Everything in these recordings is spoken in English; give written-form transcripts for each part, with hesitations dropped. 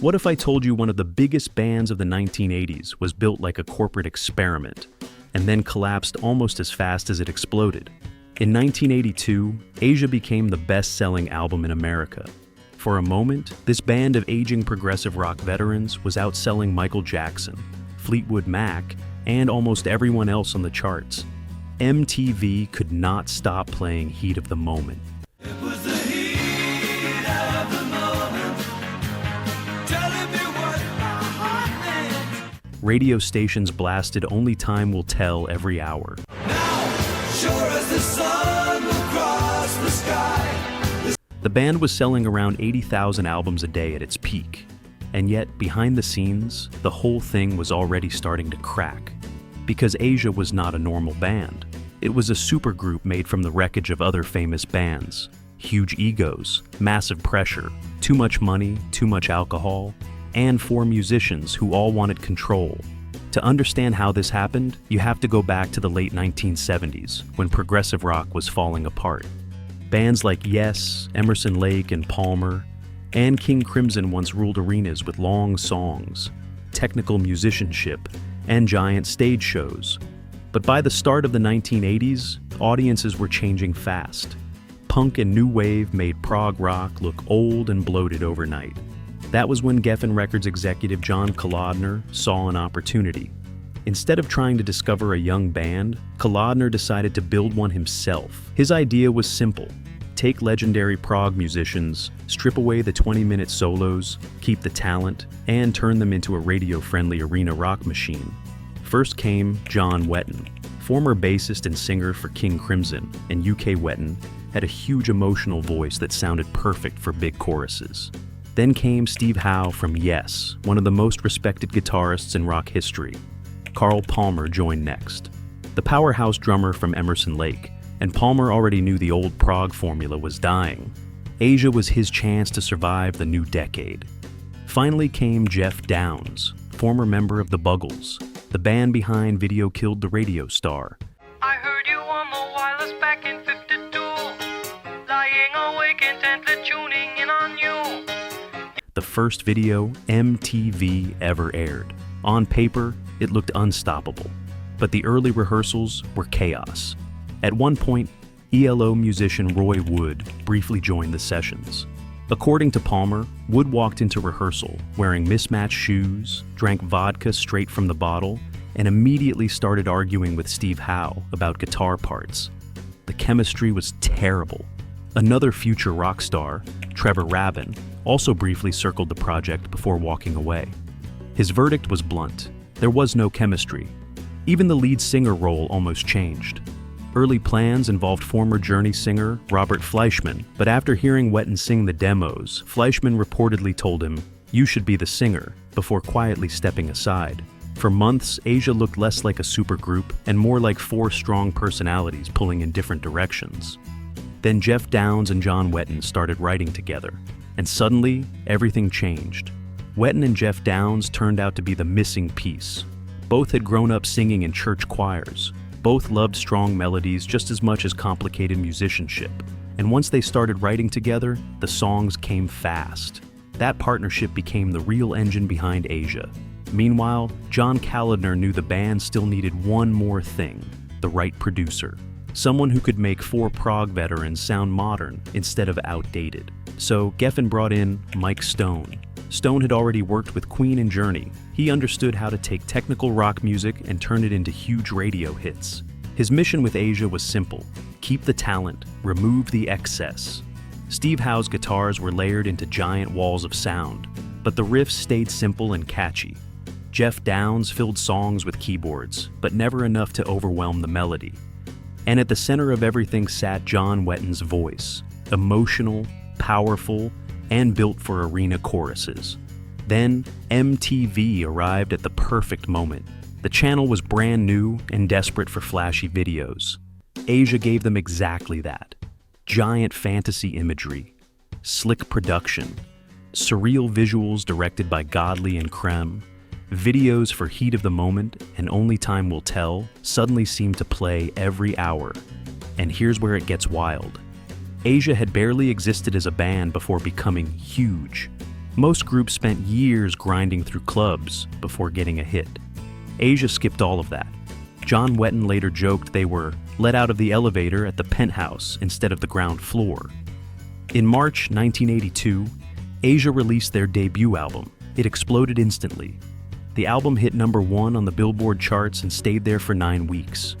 What if I told you one of the biggest bands of the 1980s was built like a corporate experiment, and then collapsed almost as fast as it exploded? In 1982, Asia became the best-selling album in America. For a moment, this band of aging progressive rock veterans was outselling Michael Jackson, Fleetwood Mac, and almost everyone else on the charts. MTV could not stop playing Heat of the Moment. It was the heat of the moment, telling me what my heart meant. Radio stations blasted Only Time Will Tell every hour. Now, sure as the sun will cross the sky. The band was selling around 80,000 albums a day at its peak. And yet, behind the scenes, the whole thing was already starting to crack. Because Asia was not a normal band. It was a supergroup made from the wreckage of other famous bands. Huge egos, massive pressure, too much money, too much alcohol, and 4 musicians who all wanted control. To understand how this happened, you have to go back to the late 1970s, when progressive rock was falling apart. Bands like Yes, Emerson Lake and Palmer, and King Crimson once ruled arenas with long songs, technical musicianship, and giant stage shows. But by the start of the 1980s, audiences were changing fast. Punk and new wave made prog rock look old and bloated overnight. That was when Geffen Records executive John Kalodner saw an opportunity. Instead of trying to discover a young band, Kalodner decided to build one himself. His idea was simple. Take legendary prog musicians, strip away the 20-minute solos, keep the talent, and turn them into a radio-friendly arena rock machine. First came John Wetton. Former bassist and singer for King Crimson and UK Wetton had a huge emotional voice that sounded perfect for big choruses. Then came Steve Howe from Yes, one of the most respected guitarists in rock history. Carl Palmer joined next. The powerhouse drummer from Emerson Lake, and Palmer already knew the old prog formula was dying. Asia was his chance to survive the new decade. Finally came Jeff Downes, former member of the Buggles, the band behind Video Killed the Radio Star. I heard you on the wireless back in 52, lying awake intently tuning in on you. The first video MTV ever aired. On paper, it looked unstoppable, but the early rehearsals were chaos. At one point, ELO musician Roy Wood briefly joined the sessions. According to Palmer, Wood walked into rehearsal wearing mismatched shoes, drank vodka straight from the bottle, and immediately started arguing with Steve Howe about guitar parts. The chemistry was terrible. Another future rock star, Trevor Rabin, also briefly circled the project before walking away. His verdict was blunt. There was no chemistry. Even the lead singer role almost changed. Early plans involved former Journey singer Robert Fleischman, but after hearing Wetton sing the demos, Fleischman reportedly told him, "You should be the singer," before quietly stepping aside. For months, Asia looked less like a supergroup and more like 4 strong personalities pulling in different directions. Then Jeff Downes and John Wetton started writing together, and suddenly, everything changed. Wetton and Jeff Downes turned out to be the missing piece. Both had grown up singing in church choirs. Both loved strong melodies just as much as complicated musicianship. And once they started writing together, the songs came fast. That partnership became the real engine behind Asia. Meanwhile, John Kalodner knew the band still needed one more thing: the right producer. Someone who could make 4 prog veterans sound modern instead of outdated. So Geffen brought in Mike Stone. Stone had already worked with Queen and Journey. He understood how to take technical rock music and turn it into huge radio hits. His mission with Asia was simple: keep the talent, remove the excess. Steve Howe's guitars were layered into giant walls of sound, but the riffs stayed simple and catchy. Jeff Downes filled songs with keyboards, but never enough to overwhelm the melody. And at the center of everything sat John Wetton's voice, emotional, powerful, and built for arena choruses. Then, MTV arrived at the perfect moment. The channel was brand new and desperate for flashy videos. Asia gave them exactly that. Giant fantasy imagery, slick production, surreal visuals directed by Godley and Krem, videos for Heat of the Moment and Only Time Will Tell suddenly seemed to play every hour. And here's where it gets wild. Asia had barely existed as a band before becoming huge. Most groups spent years grinding through clubs before getting a hit. Asia skipped all of that. John Wetton later joked they were let out of the elevator at the penthouse instead of the ground floor. In March 1982, Asia released their debut album. It exploded instantly. The album hit #1 on the Billboard charts and stayed there for 9 weeks.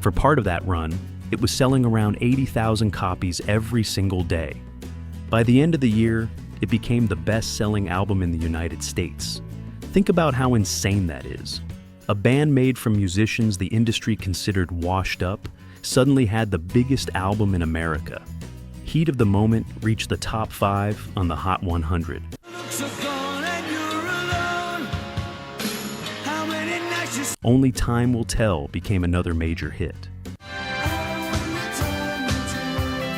For part of that run, it was selling around 80,000 copies every single day. By the end of the year, it became the best-selling album in the United States. Think about how insane that is. A band made from musicians the industry considered washed up suddenly had the biggest album in America. Heat of the Moment reached the top 5 on the Hot 100. Looks are gone and you're alone. How many nights you Only Time Will Tell became another major hit.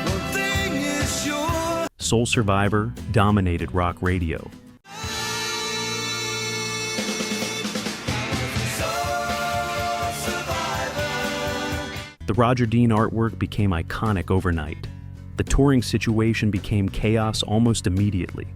one thing is sure. Soul Survivor dominated rock radio. The Roger Dean artwork became iconic overnight. The touring situation became chaos almost immediately.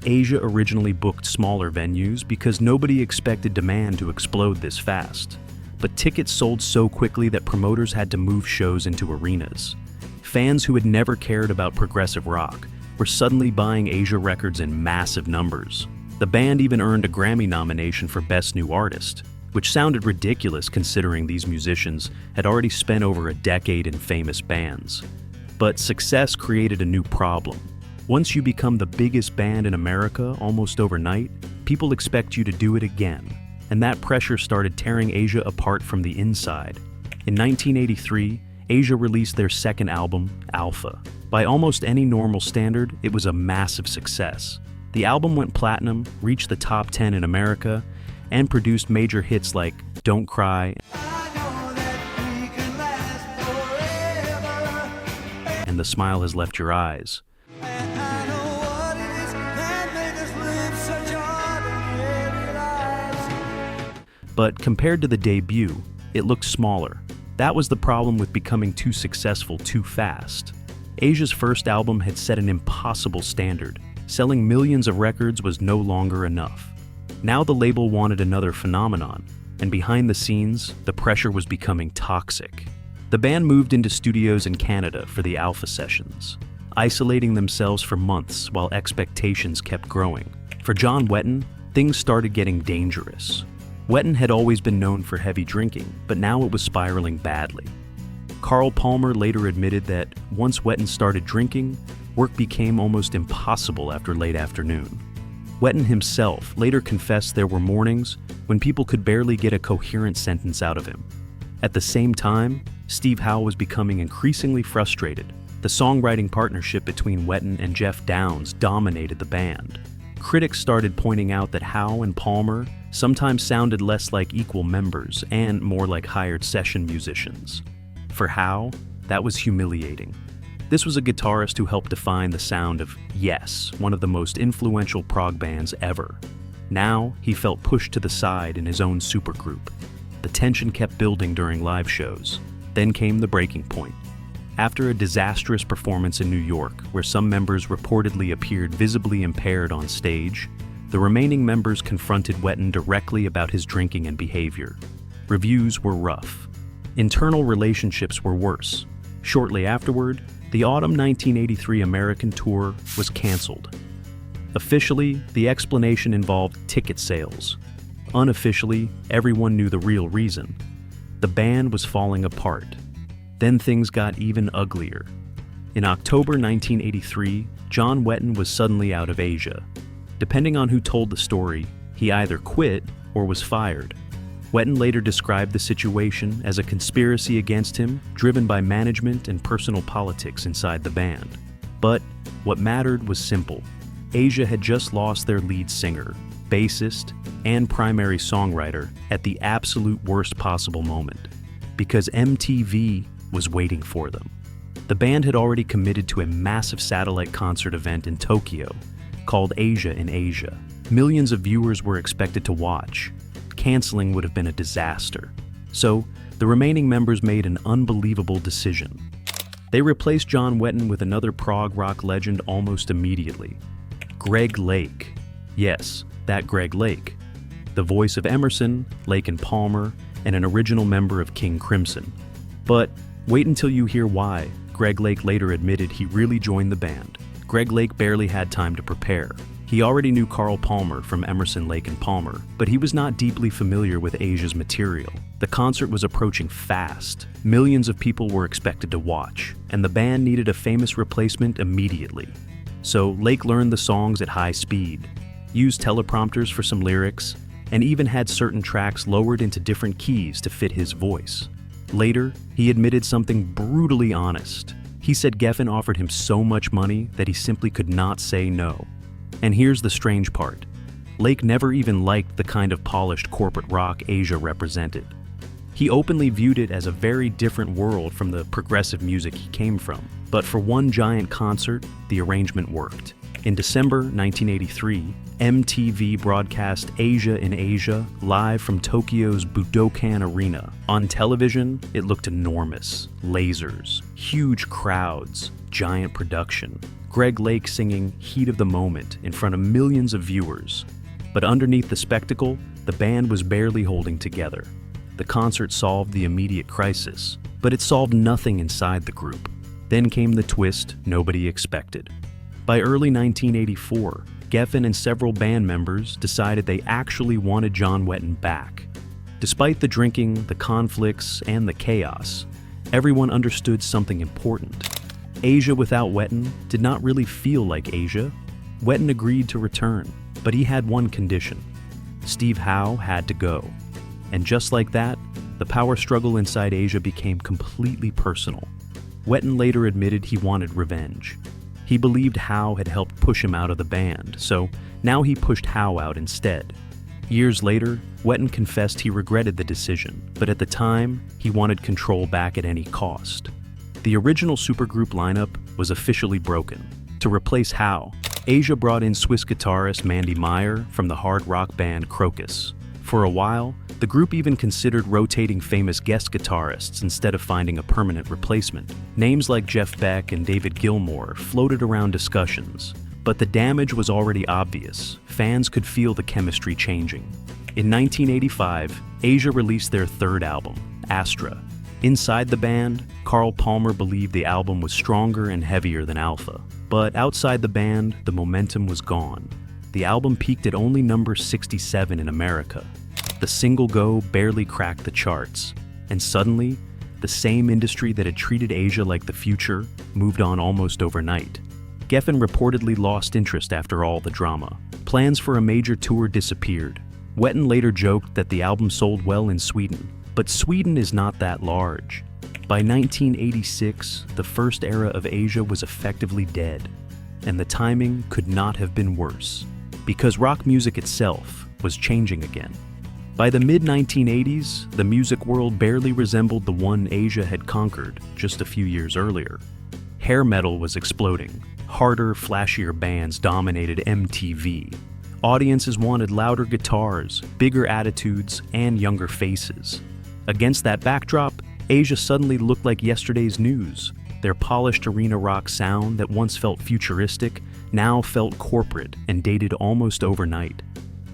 Asia originally booked smaller venues because nobody expected demand to explode this fast. But tickets sold so quickly that promoters had to move shows into arenas. Fans who had never cared about progressive rock were suddenly buying Asia records in massive numbers. The band even earned a Grammy nomination for Best New Artist, which sounded ridiculous considering these musicians had already spent over a decade in famous bands. But success created a new problem. Once you become the biggest band in America almost overnight, people expect you to do it again. And that pressure started tearing Asia apart from the inside. In 1983, Asia released their second album, Alpha. By almost any normal standard, it was a massive success. The album went platinum, reached the top 10 in America, and produced major hits like Don't Cry I know that we can last forever. and The Smile Has Left Your Eyes. And I know what it is that made us live such ordinary lives. But compared to the debut, it looked smaller. That was the problem with becoming too successful too fast. Asia's first album had set an impossible standard. Selling millions of records was no longer enough. Now the label wanted another phenomenon, and behind the scenes, the pressure was becoming toxic. The band moved into studios in Canada for the Alpha sessions, isolating themselves for months while expectations kept growing. For John Wetton, things started getting dangerous. Wetton had always been known for heavy drinking, but now it was spiraling badly. Carl Palmer later admitted that once Wetton started drinking, work became almost impossible after late afternoon. Wetton himself later confessed there were mornings when people could barely get a coherent sentence out of him. At the same time, Steve Howe was becoming increasingly frustrated. The songwriting partnership between Wetton and Jeff Downes dominated the band. Critics started pointing out that Howe and Palmer sometimes sounded less like equal members and more like hired session musicians. For Howe, that was humiliating. This was a guitarist who helped define the sound of Yes, one of the most influential prog bands ever. Now, he felt pushed to the side in his own supergroup. The tension kept building during live shows. Then came the breaking point. After a disastrous performance in New York, where some members reportedly appeared visibly impaired on stage, the remaining members confronted Wetton directly about his drinking and behavior. Reviews were rough. Internal relationships were worse. Shortly afterward, the autumn 1983 American tour was canceled. Officially, the explanation involved ticket sales. Unofficially, everyone knew the real reason. The band was falling apart. Then things got even uglier. In October 1983, John Wetton was suddenly out of Asia. Depending on who told the story, he either quit or was fired. Wetton later described the situation as a conspiracy against him, driven by management and personal politics inside the band. But what mattered was simple. Asia had just lost their lead singer, bassist, and primary songwriter at the absolute worst possible moment, because MTV was waiting for them. The band had already committed to a massive satellite concert event in Tokyo called Asia in Asia. Millions of viewers were expected to watch. Canceling would have been a disaster. So, the remaining members made an unbelievable decision. They replaced John Wetton with another prog rock legend almost immediately, Greg Lake. Yes, that Greg Lake, the voice of Emerson, Lake and Palmer, and an original member of King Crimson. But wait until you hear why Greg Lake later admitted he really joined the band. Greg Lake barely had time to prepare. He already knew Carl Palmer from Emerson, Lake and Palmer, but he was not deeply familiar with Asia's material. The concert was approaching fast. Millions of people were expected to watch, and the band needed a famous replacement immediately. So Lake learned the songs at high speed, used teleprompters for some lyrics, and even had certain tracks lowered into different keys to fit his voice. Later, he admitted something brutally honest. He said Geffen offered him so much money that he simply could not say no. And here's the strange part. Lake never even liked the kind of polished corporate rock Asia represented. He openly viewed it as a very different world from the progressive music he came from. But for one giant concert, the arrangement worked. In December 1983, MTV broadcast Asia in Asia live from Tokyo's Budokan Arena. On television, it looked enormous. Lasers, huge crowds, giant production. Greg Lake singing Heat of the Moment in front of millions of viewers. But underneath the spectacle, the band was barely holding together. The concert solved the immediate crisis, but it solved nothing inside the group. Then came the twist nobody expected. By early 1984, Geffen and several band members decided they actually wanted John Wetton back. Despite the drinking, the conflicts, and the chaos, everyone understood something important. Asia without Wetton did not really feel like Asia. Wetton agreed to return, but he had one condition. Steve Howe had to go. And just like that, the power struggle inside Asia became completely personal. Wetton later admitted he wanted revenge. He believed Howe had helped push him out of the band, so now he pushed Howe out instead. Years later, Wetton confessed he regretted the decision, but at the time, he wanted control back at any cost. The original supergroup lineup was officially broken. To replace Howe, Asia brought in Swiss guitarist Mandy Meyer from the hard rock band Crocus. For a while, the group even considered rotating famous guest guitarists instead of finding a permanent replacement. Names like Jeff Beck and David Gilmour floated around discussions, but the damage was already obvious. Fans could feel the chemistry changing. In 1985, Asia released their third album, Astra. Inside the band, Carl Palmer believed the album was stronger and heavier than Alpha. But outside the band, the momentum was gone. The album peaked at only number 67 in America. The single Go barely cracked the charts. And suddenly, the same industry that had treated Asia like the future moved on almost overnight. Geffen reportedly lost interest after all the drama. Plans for a major tour disappeared. Wetton later joked that the album sold well in Sweden. But Sweden is not that large. By 1986, the first era of Asia was effectively dead, and the timing could not have been worse, because rock music itself was changing again. By the mid-1980s, the music world barely resembled the one Asia had conquered just a few years earlier. Hair metal was exploding. Harder, flashier bands dominated MTV. Audiences wanted louder guitars, bigger attitudes, and younger faces. Against that backdrop, Asia suddenly looked like yesterday's news. Their polished arena rock sound that once felt futuristic now felt corporate and dated almost overnight.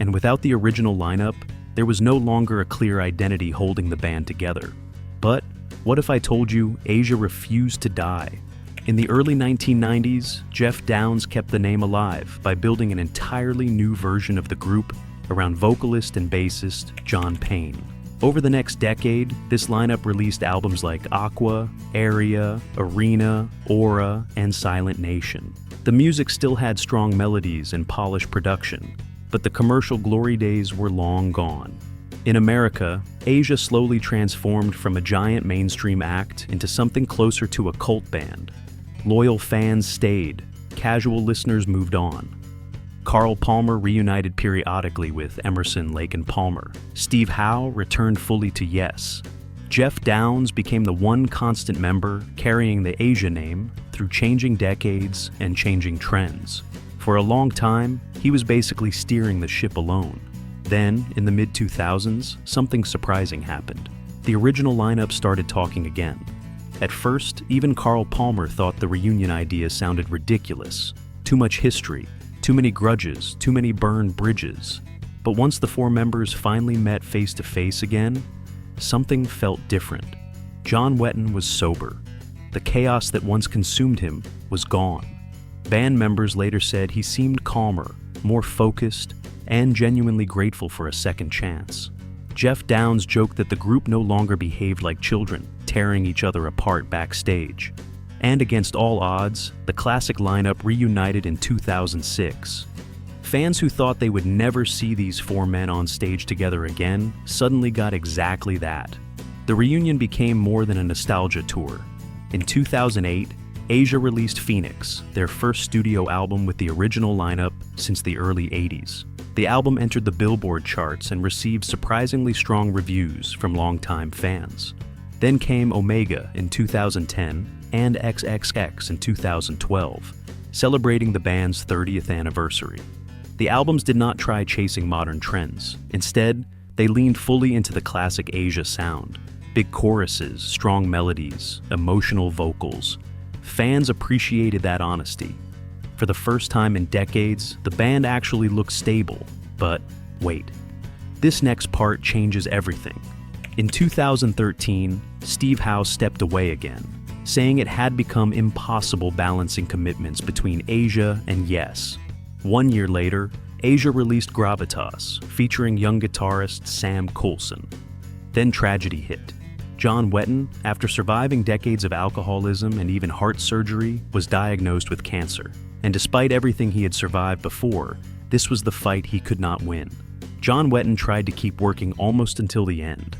And without the original lineup, there was no longer a clear identity holding the band together. But what if I told you Asia refused to die? In the early 1990s, Jeff Downes kept the name alive by building an entirely new version of the group around vocalist and bassist John Payne. Over the next decade, this lineup released albums like Aqua, Area, Arena, Aura, and Silent Nation. The music still had strong melodies and polished production, but the commercial glory days were long gone. In America, Asia slowly transformed from a giant mainstream act into something closer to a cult band. Loyal fans stayed, casual listeners moved on. Carl Palmer reunited periodically with Emerson, Lake and Palmer. Steve Howe returned fully to Yes. Jeff Downes became the one constant member carrying the Asia name through changing decades and changing trends. For a long time, he was basically steering the ship alone. Then, in the mid-2000s, something surprising happened. The original lineup started talking again. At first, even Carl Palmer thought the reunion idea sounded ridiculous. Too much history, Too many grudges, too many burned bridges. But once the four members finally met face to face again, something felt different. John Wetton was sober. The chaos that once consumed him was gone. Band members later said he seemed calmer, more focused, and genuinely grateful for a second chance. Jeff Downs joked that the group no longer behaved like children, tearing each other apart backstage. And against all odds, the classic lineup reunited in 2006. Fans who thought they would never see these four men on stage together again suddenly got exactly that. The reunion became more than a nostalgia tour. In 2008, Asia released Phoenix, their first studio album with the original lineup since the early 80s. The album entered the Billboard charts and received surprisingly strong reviews from longtime fans. Then came Omega in 2010 and XXX in 2012, celebrating the band's 30th anniversary. The albums did not try chasing modern trends. Instead, they leaned fully into the classic Asia sound. Big choruses, strong melodies, emotional vocals. Fans appreciated that honesty. For the first time in decades, the band actually looked stable. But wait, this next part changes everything. In 2013, Steve Howe stepped away again, saying it had become impossible balancing commitments between Asia and Yes. 1 year later, Asia released Gravitas, featuring young guitarist Sam Coulson. Then tragedy hit. John Wetton, after surviving decades of alcoholism and even heart surgery, was diagnosed with cancer. And despite everything he had survived before, this was the fight he could not win. John Wetton tried to keep working almost until the end.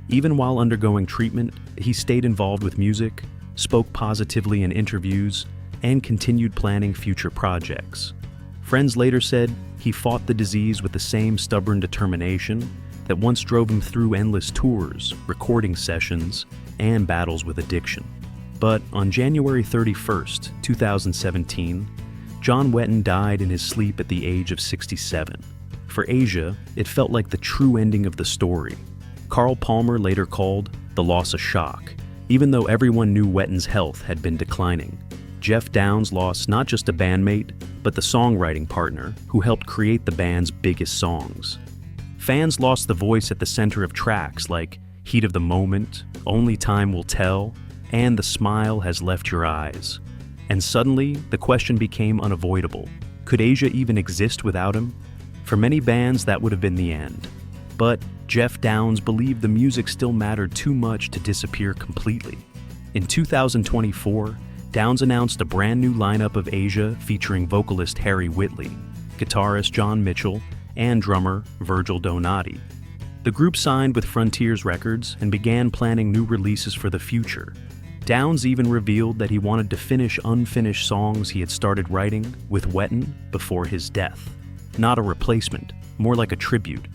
Even while undergoing treatment, he stayed involved with music, spoke positively in interviews, and continued planning future projects. Friends later said he fought the disease with the same stubborn determination that once drove him through endless tours, recording sessions, and battles with addiction. But on January 31st, 2017, John Wetton died in his sleep at the age of 67. For Asia, it felt like the true ending of the story. Carl Palmer later called the loss a shock, even though everyone knew Wetton's health had been declining. Jeff Downs lost not just a bandmate, but the songwriting partner who helped create the band's biggest songs. Fans lost the voice at the center of tracks like Heat of the Moment, Only Time Will Tell, and The Smile Has Left Your Eyes. And suddenly, the question became unavoidable. Could Asia even exist without him? For many bands, that would have been the end. But Jeff Downs believed the music still mattered too much to disappear completely. In 2024, Downs announced a brand new lineup of Asia featuring vocalist Harry Whitley, guitarist John Mitchell, and drummer Virgil Donati. The group signed with Frontiers Records and began planning new releases for the future. Downs even revealed that he wanted to finish unfinished songs he had started writing with Wetton before his death. Not a replacement, more like a tribute.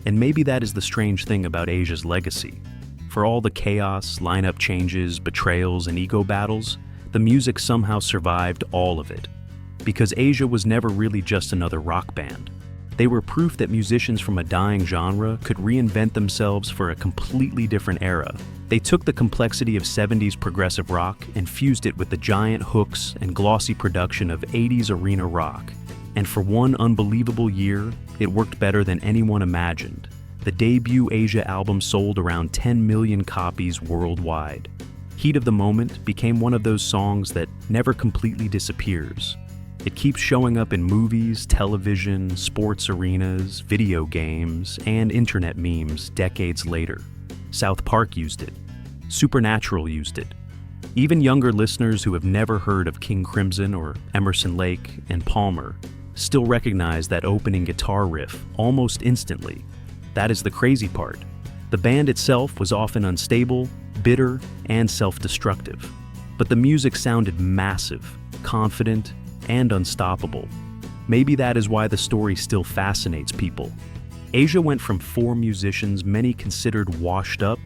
And maybe that is the strange thing about Asia's legacy. For all the chaos, lineup changes, betrayals, and ego battles, the music somehow survived all of it. Because Asia was never really just another rock band. They were proof that musicians from a dying genre could reinvent themselves for a completely different era. They took the complexity of 70s progressive rock and fused it with the giant hooks and glossy production of 80s arena rock. And for one unbelievable year, it worked better than anyone imagined. The debut Asia album sold around 10 million copies worldwide. Heat of the Moment became one of those songs that never completely disappears. It keeps showing up in movies, television, sports arenas, video games, and internet memes decades later. South Park used it. Supernatural used it. Even younger listeners who have never heard of King Crimson or Emerson Lake and Palmer still recognize that opening guitar riff almost instantly. That is the crazy part. The band itself was often unstable, bitter, and self-destructive. But the music sounded massive, confident, and unstoppable. Maybe that is why the story still fascinates people. Asia went from four musicians many considered washed up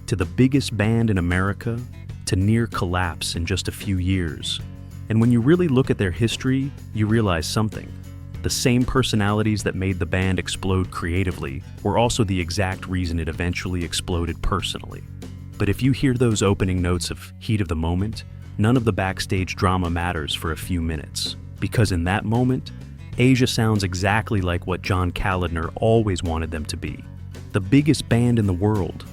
to the biggest band in America to near collapse in just a few years. And when you really look at their history, you realize something. The same personalities that made the band explode creatively were also the exact reason it eventually exploded personally. But if you hear those opening notes of Heat of the Moment, none of the backstage drama matters for a few minutes, because in that moment, Asia sounds exactly like what John Kalodner always wanted them to be. The biggest band in the world,